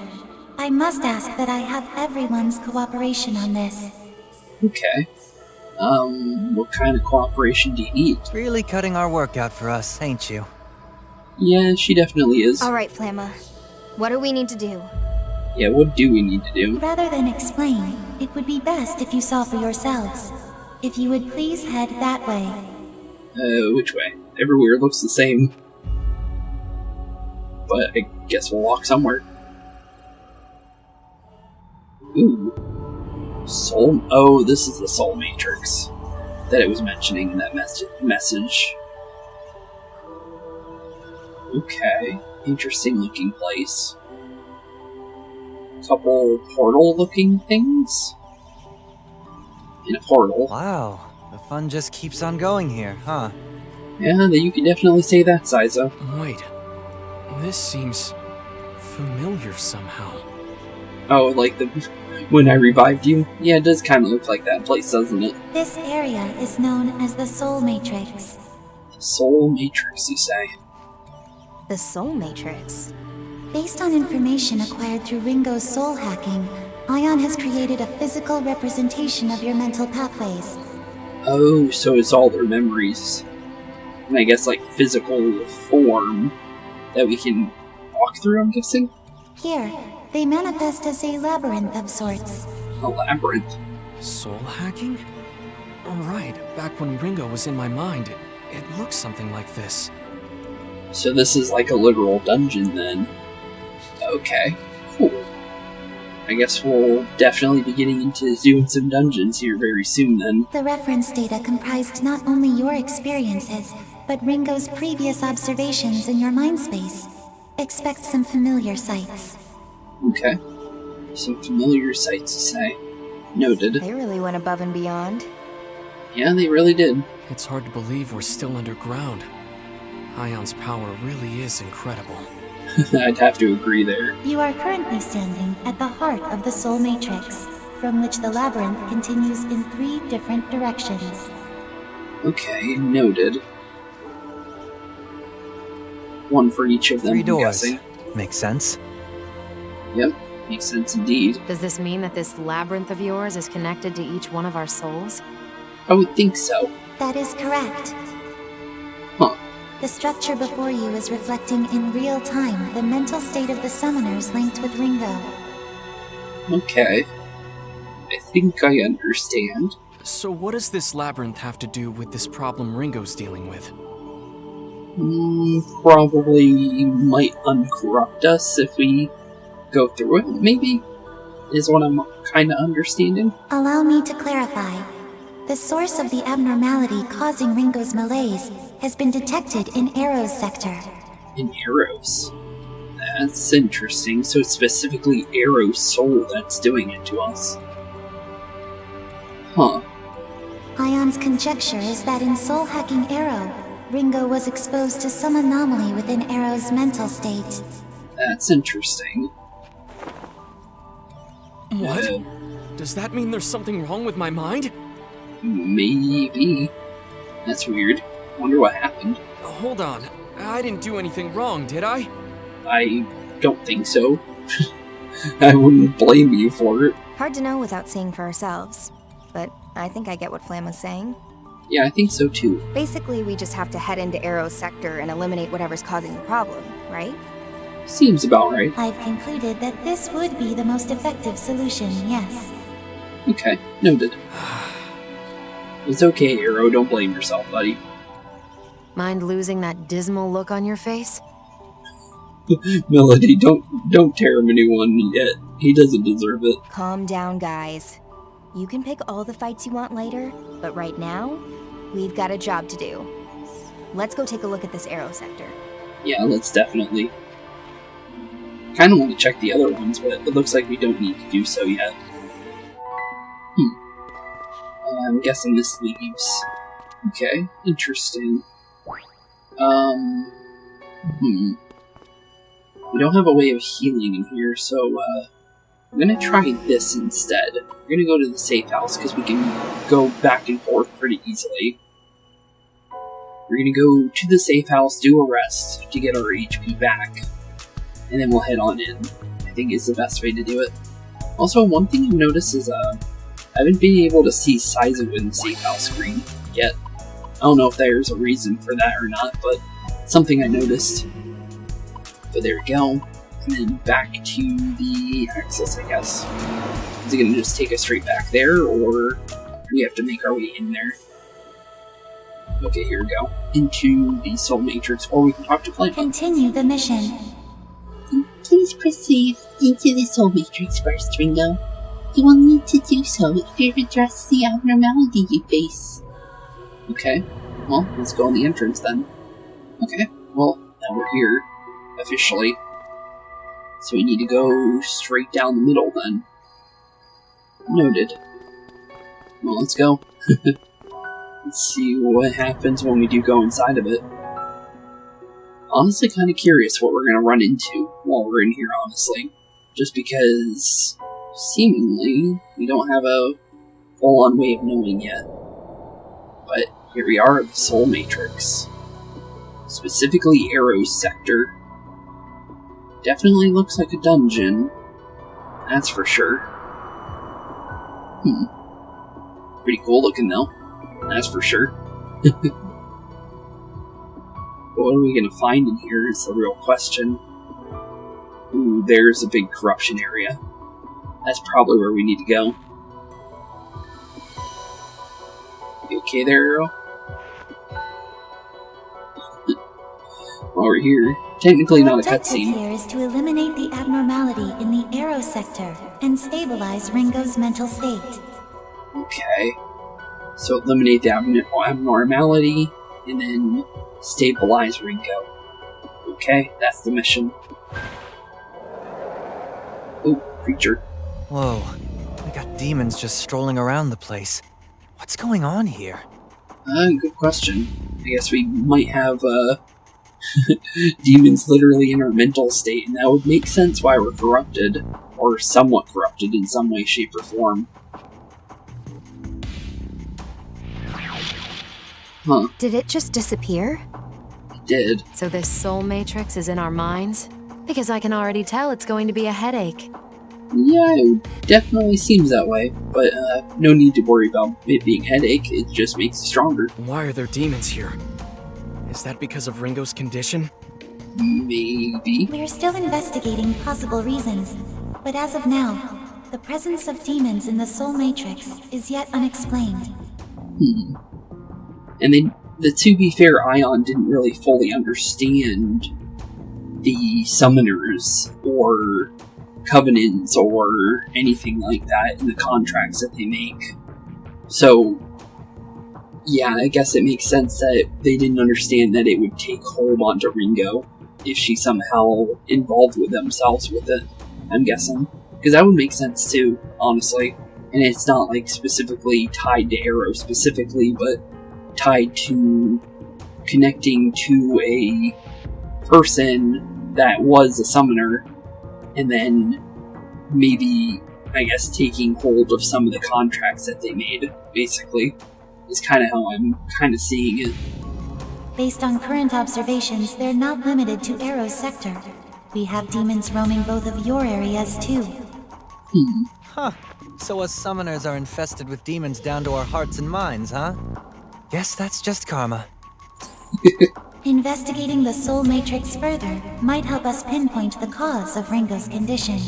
I must ask that I have everyone's cooperation on this. Okay. What kind of cooperation do you need? Really cutting our work out for us, ain't you? Yeah, she definitely is. Alright, Flamma. What do we need to do? Yeah, what do we need to do? Rather than explain, it would be best if you saw for yourselves. If you would please head that way. Which way? Everywhere looks the same. But I guess we'll walk somewhere. Ooh. Soul... Oh, this is the Soul Matrix that it was mentioning in that message. Okay. Interesting looking place. Couple portal-looking things? In a portal. Wow, the fun just keeps on going here, huh? Yeah, you can definitely say that, Siza. Wait, this seems familiar somehow. Oh, like the when I revived you? Yeah, it does kind of look like that place, doesn't it? This area is known as the Soul Matrix. The Soul Matrix, you say? The Soul Matrix? Based on information acquired through Ringo's soul hacking, Aion has created a physical representation of your mental pathways. Oh, so it's all their memories. And I guess, like, physical form that we can walk through, I'm guessing? Here, they manifest as a labyrinth of sorts. A labyrinth? Soul hacking? Alright, back when Ringo was in my mind, it looked something like this. So this is like a literal dungeon, then. Okay, cool. I guess we'll definitely be getting into doing some dungeons here very soon, then. The reference data comprised not only your experiences, but Ringo's previous observations in your mind space. Expect some familiar sights. Okay. Some familiar sights, you say. Noted. They really went above and beyond. Yeah, they really did. It's hard to believe we're still underground. Aion's power really is incredible. I'd have to agree there. You are currently standing at the heart of the Soul Matrix, from which the labyrinth continues in 3 different directions. Okay, noted. One for each of them, 3 I'm doors. guessing. Makes sense. Yep, makes sense indeed. Does this mean that this labyrinth of yours is connected to each one of our souls? I would think so. That is correct. Huh. The structure before you is reflecting in real time the mental state of the summoners linked with Ringo. Okay. I think I understand. So what does this labyrinth have to do with this problem Ringo's dealing with? Probably might uncorrupt us if we go through it, maybe? Is what I'm kinda understanding. Allow me to clarify. The source of the abnormality causing Ringo's malaise has been detected in Arrow's sector. In Arrow's? That's interesting. So it's specifically Arrow's soul that's doing it to us. Huh. Aion's conjecture is that in soul hacking Arrow, Ringo was exposed to some anomaly within Arrow's mental state. That's interesting. What? Does that mean there's something wrong with my mind? Maybe. That's weird. Wonder what happened. Hold on. I didn't do anything wrong, did I? I don't think so. I wouldn't blame you for it. Hard to know without seeing for ourselves. But I think I get what Flamma's saying. Yeah, I think so too. Basically, we just have to head into Arrow's sector and eliminate whatever's causing the problem, right? Seems about right. I've concluded that this would be the most effective solution, yes. Okay, noted. It's okay, Arrow, don't blame yourself, buddy. Mind losing that dismal look on your face? Melody, don't tear him a new one yet. He doesn't deserve it. Calm down, guys. You can pick all the fights you want later, but right now, we've got a job to do. Let's go take a look at this Arrow sector. Yeah, let's definitely. Kind of want to check the other ones, but it looks like we don't need to do so yet. I'm guessing this leaves. Okay, interesting. We don't have a way of healing in here, so I'm gonna try this instead. We're gonna go to the safe house because we can go back and forth pretty easily. We're gonna go to the safe house, do a rest to get our HP back, and then we'll head on in. I think is the best way to do it. Also, one thing I've noticed is I haven't been able to see Sci-Fi in the safe house screen yet. I don't know if there's a reason for that or not, but something I noticed. But there we go. And then back to the access, I guess. Is it going to just take us straight back there, or do we have to make our way in there? Okay, here we go. Into the Soul Matrix, or we can talk to Plant. Continue the mission. Please proceed into the Soul Matrix first, Ringo. You will need to do so if you address the abnormality you face. Okay, well, let's go in the entrance then. Okay, well, now we're here, officially. So we need to go straight down the middle then. Noted. Well, let's go. Let's see what happens when we do go inside of it. Honestly, kind of curious what we're going to run into while we're in here, honestly. Just because, seemingly, we don't have a full-on way of knowing yet. But here we are at the Soul Matrix. Specifically Arrow's sector. Definitely looks like a dungeon. That's for sure. Pretty cool looking though. That's for sure. What are we gonna find in here is the real question. Ooh, there's a big corruption area. That's probably where we need to go. You okay there, Arrow? While we're here, technically not a cutscene. The objective here is to eliminate the abnormality in the Arrow sector and stabilize Ringo's mental state. Okay. So eliminate the abnormality and then stabilize Ringo. Okay, that's the mission. Oh, creature. Whoa, we got demons just strolling around the place. What's going on here? Good question. I guess we might have, demons literally in our mental state, and that would make sense why we're corrupted. Or somewhat corrupted in some way, shape, or form. Huh. Did it just disappear? It did. So this soul matrix is in our minds? Because I can already tell it's going to be a headache. Yeah, it definitely seems that way, but no need to worry about it being a headache, it just makes it stronger. Why are there demons here? Is that because of Ringo's condition? Maybe. We're still investigating possible reasons, but as of now, the presence of demons in the Soul Matrix is yet unexplained. And then, to be fair, Aion didn't really fully understand the summoners, or covenants, or anything like that in the contracts that they make. So, yeah, I guess it makes sense that they didn't understand that it would take hold onto Ringo if she somehow involved with themselves with it, I'm guessing. Because that would make sense too, honestly. And it's not like specifically tied to Arrow specifically, but tied to connecting to a person that was a summoner, and then maybe, I guess, taking hold of some of the contracts that they made, basically, is kind of how I'm kind of seeing it. Based on current observations, they're not limited to Arrow's sector. We have demons roaming both of your areas too. Huh. So us summoners are infested with demons down to our hearts and minds, huh? Guess that's just karma. Investigating the soul matrix further might help us pinpoint the cause of Ringo's condition.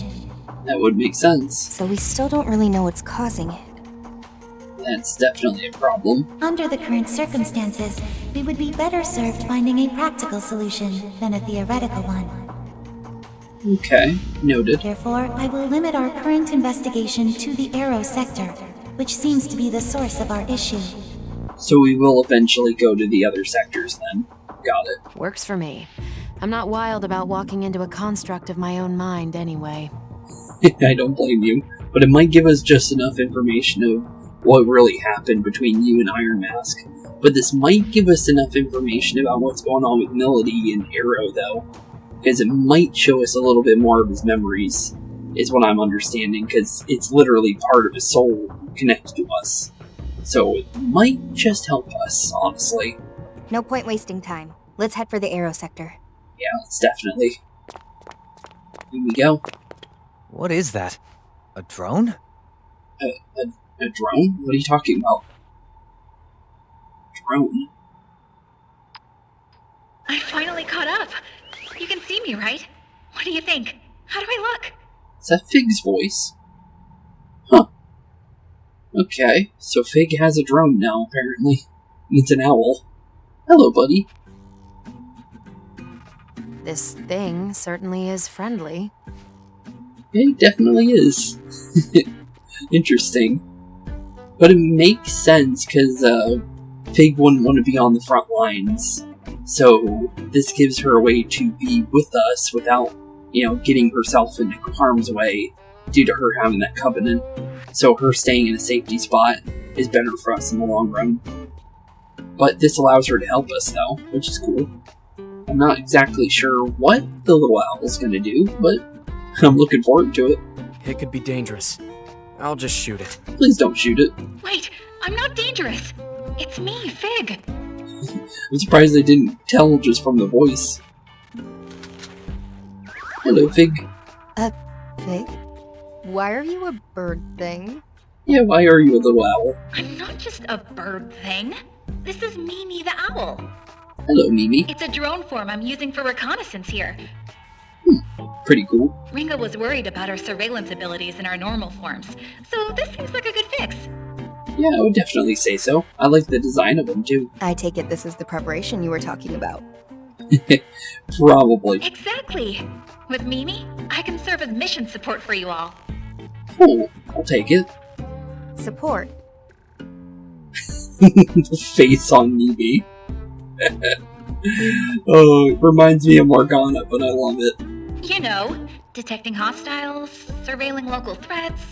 That would make sense. So we still don't really know what's causing it. That's definitely a problem. Under the current circumstances, we would be better served finding a practical solution than a theoretical one. Okay, noted. Therefore, I will limit our current investigation to the Arrow sector, which seems to be the source of our issue. So we will eventually go to the other sectors then. Got it. Works for me. I'm not wild about walking into a construct of my own mind anyway. I don't blame you, but it might give us just enough information of what really happened between you and Iron Mask. But this might give us enough information about what's going on with Melody and Arrow, though. Because it might show us a little bit more of his memories, is what I'm understanding, because it's literally part of his soul connected to us. So it might just help us, honestly. No point wasting time. Let's head for the Arrow sector. Yeah, it's definitely. Here we go. What is that? A drone? A drone? What are you talking about? Drone? I finally caught up. You can see me, right? What do you think? How do I look? Is that Fig's voice? Huh. Okay, so Fig has a drone now, apparently. And it's an owl. Hello, buddy. This thing certainly is friendly. It definitely is. Interesting. But it makes sense, because Fig wouldn't want to be on the front lines. So this gives her a way to be with us without, getting herself into harm's way due to her having that covenant. So her staying in a safety spot is better for us in the long run. But this allows her to help us, though, which is cool. I'm not exactly sure what the little owl is going to do, but I'm looking forward to it. It could be dangerous. I'll just shoot it. Please don't shoot it. Wait, I'm not dangerous. It's me, Fig. I'm surprised they didn't tell just from the voice. Hello, Fig. Fig? Why are you a bird thing? Yeah, why are you a little owl? I'm not just a bird thing. This is Mimi the owl. Hello, Mimi. It's a drone form I'm using for reconnaissance here. Pretty cool. Ringo was worried about our surveillance abilities in our normal forms, so this seems like a good fix. Yeah, I would definitely say so. I like the design of them, too. I take it this is the preparation you were talking about. Probably. Exactly. With Mimi, I can serve as mission support for you all. Cool. I'll take it. Support. The face on Mimi. Oh, it reminds me of Morgana, but I love it. You know, detecting hostiles, surveilling local threats.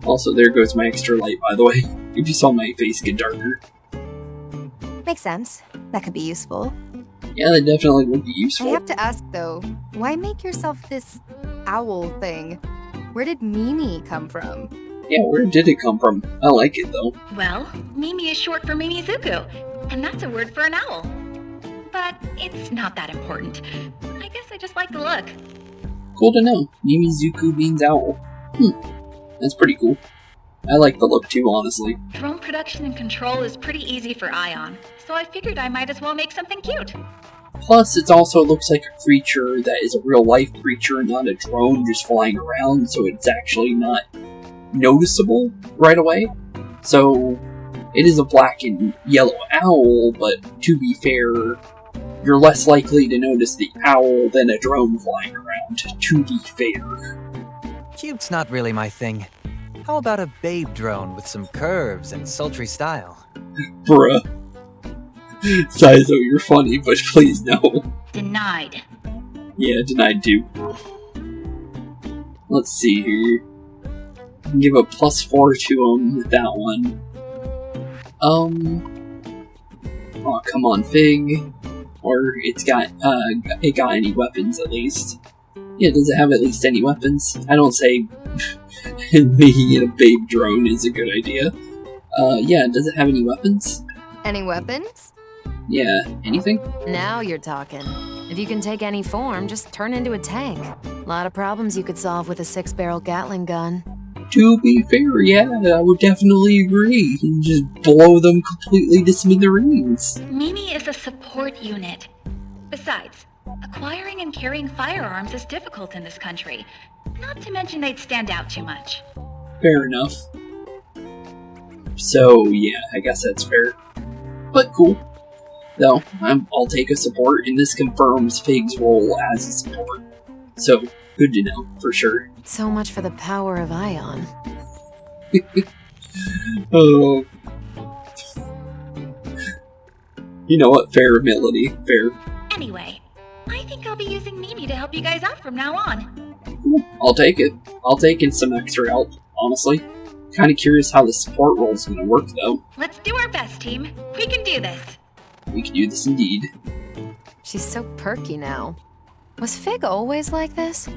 Also, there goes my extra light, by the way. If you saw my face get darker. Makes sense. That could be useful. Yeah, that definitely would be useful. I have to ask, though, why make yourself this owl thing? Where did Mimi come from? Yeah, where did it come from? I like it, though. Well, Mimi is short for Mimizuku, and that's a word for an owl. But it's not that important. I guess I just like the look. Cool to know. Mimizuku means owl. That's pretty cool. I like the look too, honestly. Drone production and control is pretty easy for Aion, so I figured I might as well make something cute. Plus, it also looks like a creature that is a real-life creature, not a drone just flying around, so it's actually not noticeable right away. So, it is a black and yellow owl, but to be fair, you're less likely to notice the owl than a drone flying around, to be fair. Cute's not really my thing. How about a babe drone with some curves and sultry style? Bruh. Saizo, you're funny, but please no. Denied. Yeah, denied too. Let's see here. Give a +4 to him with that one. Oh, come on, Fig. Or it got any weapons at least. Yeah, does it have at least any weapons? I don't say making it a babe drone is a good idea. Yeah, does it have any weapons? Any weapons? Yeah, anything? Now you're talking. If you can take any form, just turn into a tank. A lot of problems you could solve with a 6-barrel Gatling gun. To be fair, yeah, I would definitely agree. You just blow them completely to smithereens. Mimi is a support unit. Besides, acquiring and carrying firearms is difficult in this country. Not to mention they'd stand out too much. Fair enough. So, yeah, I guess that's fair. But cool. Though, I'll take a support, and this confirms Fig's role as a support. So, good to know, for sure. So much for the power of Aion. Oh. You know what? Fair, Melody. Fair. Anyway, I think I'll be using Mimi to help you guys out from now on. Cool. I'll take it. I'll take in some extra help, honestly. Kinda curious how the support role is gonna work, though. Let's do our best, team. We can do this. We can do this indeed. She's so perky now. Was Fig always like this?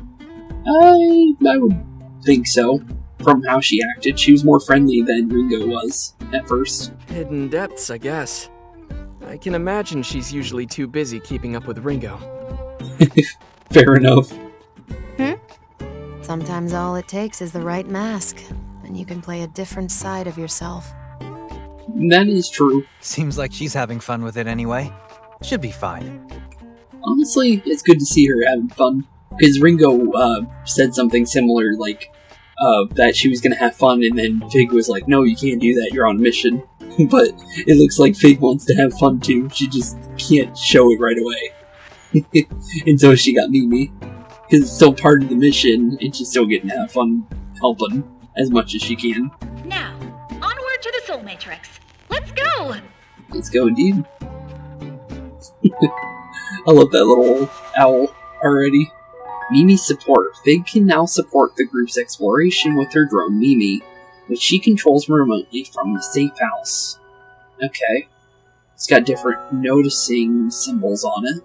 I would think so. From how she acted, she was more friendly than Ringo was, at first. Hidden depths, I guess. I can imagine she's usually too busy keeping up with Ringo. Fair enough. Sometimes all it takes is the right mask, and you can play a different side of yourself. That is true. Seems like she's having fun with it anyway. Should be fine. Honestly, it's good to see her having fun. Because Ringo said something similar, like, that she was gonna have fun, and then Fig was like, no, you can't do that, you're on a mission. But it looks like Fig wants to have fun too, she just can't show it right away. And so she got Mimi. Because it's still part of the mission, and she's still getting to have fun helping as much as she can. Now, onward to the Soul Matrix. Let's go! Let's go indeed. I love that little owl already. Mimi's support. Fig can now support the group's exploration with her drone Mimi, which she controls remotely from the safe house. Okay. It's got different noticing symbols on it.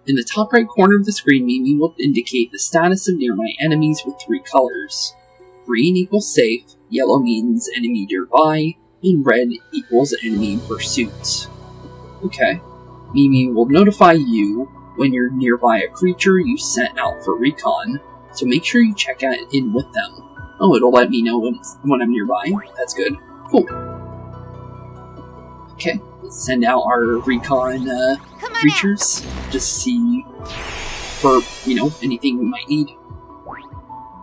In the top right corner of the screen, Mimi will indicate the status of nearby enemies with 3 colors. Green equals safe, yellow means enemy nearby, and red equals enemy in pursuit. Okay. Mimi will notify you when you're nearby a creature you sent out for recon, so make sure you check in with them. Oh, it'll let me know when I'm nearby. That's good. Cool. Okay, let's send out our recon creatures, just to see for, anything we might need.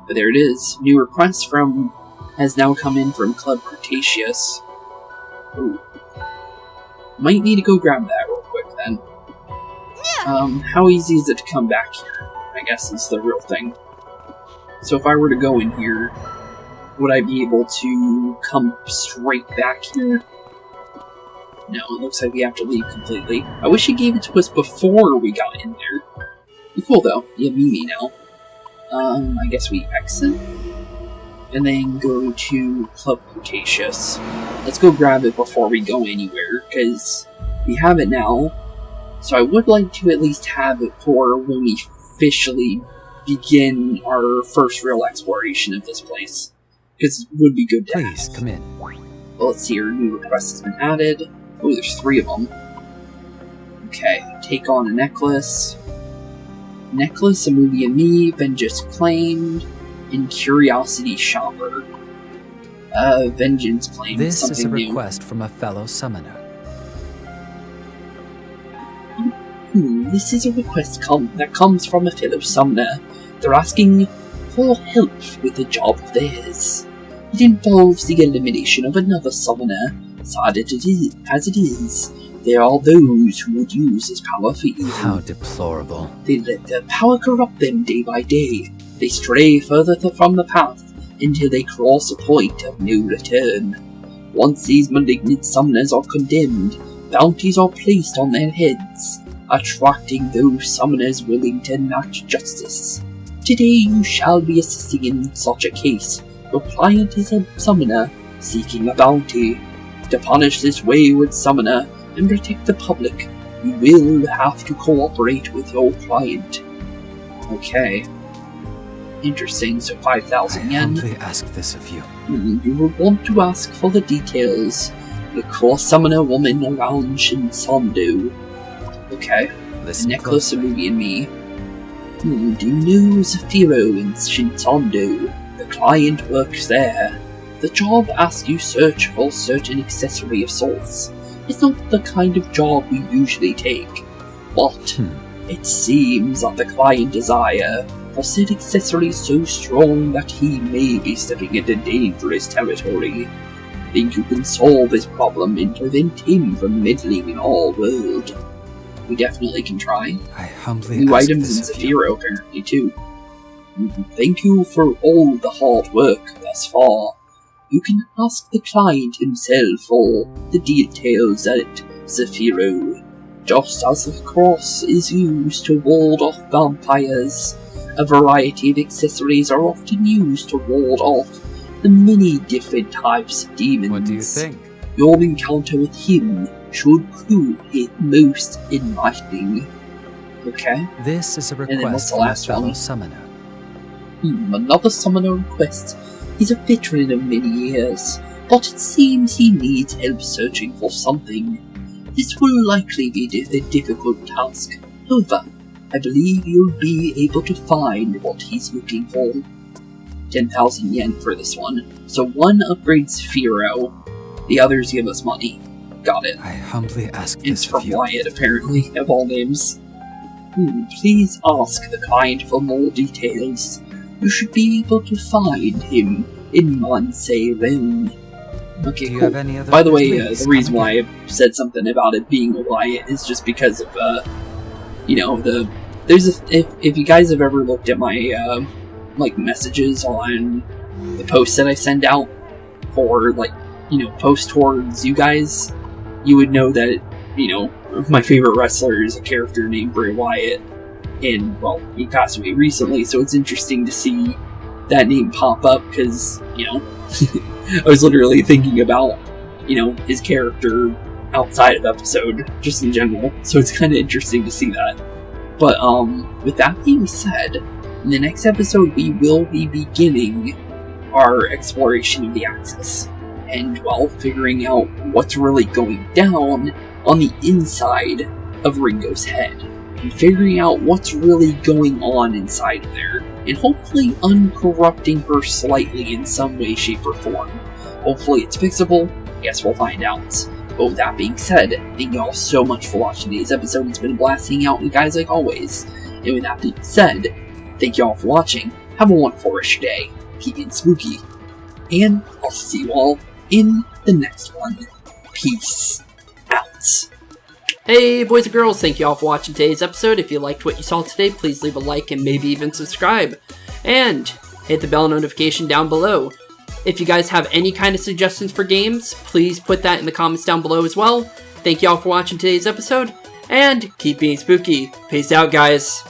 But there it is. New request has now come in from Club Cretaceous. Ooh. Might need to go grab that real quick then. How easy is it to come back here? I guess is the real thing. So if I were to go in here, would I be able to come straight back here? No, it looks like we have to leave completely. I wish he gave it to us before we got in there. Cool though, you have Mimi now. I guess we exit? And then go to Club Cretaceous. Let's go grab it before we go anywhere, because we have it now. So I would like to at least have it for when we officially begin our first real exploration of this place. Because it would be good to Please, have. come in. Well, let's see, our new request has been added. Oh, there's 3 of them. Okay, take on a necklace. Necklace, a movie of me, Vengeance Claimed, and Curiosity Shopper. Vengeance Claimed, This something is a new. request from a fellow summoner. This is a request that comes from a fellow summoner. They're asking for help with a job of theirs. It involves the elimination of another summoner. Sad as it is, there are those who would use his power for evil. How deplorable. They let their power corrupt them day by day. They stray further from the path until they cross a point of no return. Once these malignant summoners are condemned, bounties are placed on their heads, attracting those summoners willing to enact justice. Today you shall be assisting in such a case. Your client is a summoner seeking a bounty. To punish this wayward summoner and protect the public, you will have to cooperate with your client. Okay. Interesting, so 5,000 I yen. humbly ask this of you. You will want to ask for the details. Look for a summoner woman around Shinsondo. Okay. Listen Necklace of closely. Movie and Me. Do you know Zafiro in Shinsondo? The client works there. The job asks you search for certain accessory of sorts. It's not the kind of job we usually take. But it seems that the client desire for said accessory so strong that he may be stepping into dangerous territory. Think you can solve his problem and prevent him from meddling in our world? We definitely can try. I humbly New ask items this in of you. Zephyro apparently too. Thank you for all the hard work thus far. You can ask the client himself for the details at Zephyro. Just as the cross is used to ward off vampires, a variety of accessories are often used to ward off the many different types of demons. What do you think? Your encounter with him should prove it most enlightening. Okay? This is a then what's request the from a last fellow one? summoner. Another summoner request. He's a veteran of many years, but it seems he needs help searching for something. This will likely be a difficult task. However, I believe you'll be able to find what he's looking for. 10,000 yen for this one. So one upgrades Firo, the others give us money. Got it. I humbly ask It's this of from you. Wyatt, apparently, of all names. Please ask the client for more details. You should be able to find him in Mansei Realm. Okay, Do you cool. have any other By the way, please, the reason come why I said something about it being a Wyatt is just because of, if you guys have ever looked at my, messages on the posts that I send out for, posts towards you guys, you would know that, my favorite wrestler is a character named Bray Wyatt, and, well, he passed away recently, so it's interesting to see that name pop up, because, I was literally thinking about, his character outside of episode, just in general, so it's kind of interesting to see that. But, with that being said, in the next episode we will be beginning our exploration of the Axis, and, well, figuring out what's really going down on the inside of Ringo's head, and figuring out what's really going on inside of there, and hopefully uncorrupting her slightly in some way, shape, or form. Hopefully it's fixable. Guess we'll find out. But with that being said, thank you all so much for watching today's episode. It's been a blast hanging out with you guys like always. And with that being said, thank you all for watching. Have a wonderful rest of your day. Keep it spooky. And I'll see you all in the next one. Peace out. Hey boys and girls, thank you all for watching today's episode. If you liked what you saw today, please leave a like and maybe even subscribe. And hit the bell notification down below. If you guys have any kind of suggestions for games, please put that in the comments down below as well. Thank you all for watching today's episode, and keep being spooky. Peace out, guys.